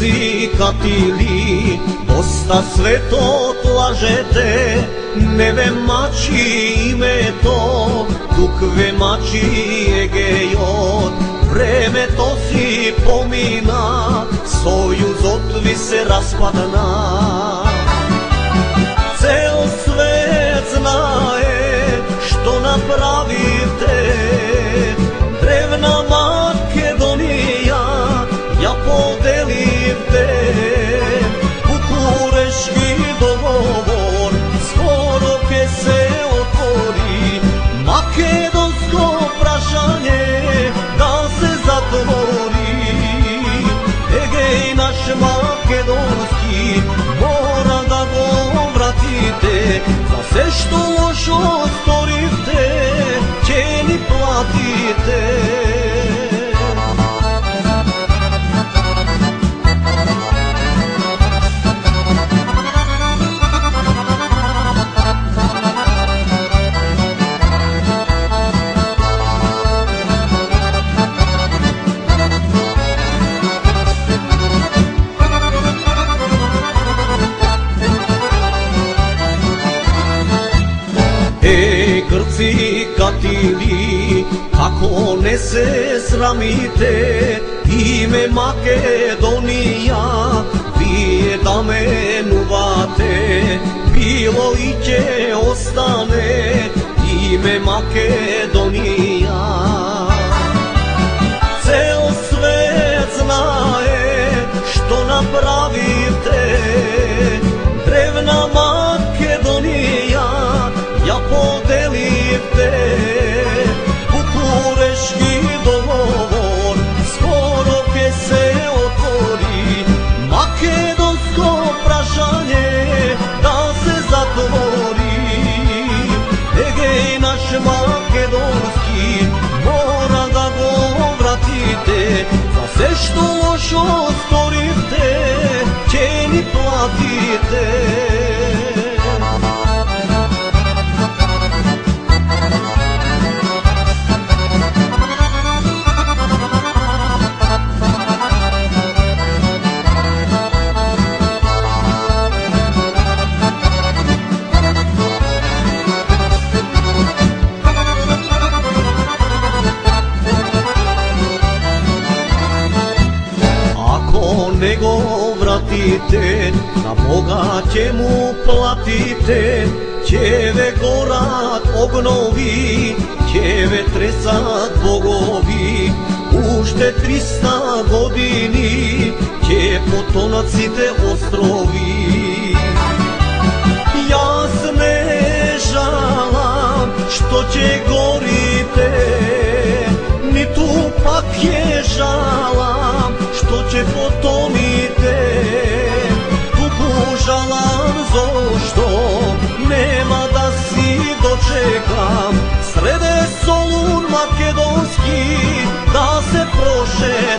Грци катили, доста светот лажете, не ве мачи името, тук ве мачи Егејот. Времето си помина, сојузот ви се распадна. Цел свет знае што направивте, древна Македонија ја поделивте. Букурешки договор скоро ке се отвори, македонско прашање да се затвори. Егеј наш македонски мора да го вратите, за се што лошо сторивте ќе ни платите. Грци катили, како не се срамите, име Македонија вие да менувате, било и ќе остане име Македонија. Цел свет знае што направивте, древна Македонија ја поделивте. Букурешки договор скоро ке се отвори, македонско прашање да се затвори. Егеј наш македонски мора да го вратите, за се што лошо сторивте ќе ни платите. Не го вратите, на Бога ќе му платите. Ќе ве горат огнови, ќе ве тресат богови. Уште 300 години ќе потонат сите острови. Јас не жалам што ќе горите, ниту пак ќе жалам што ќе потоните. Туку жалам зошто нема да си дочекам среде Солун македонски да се прошетам.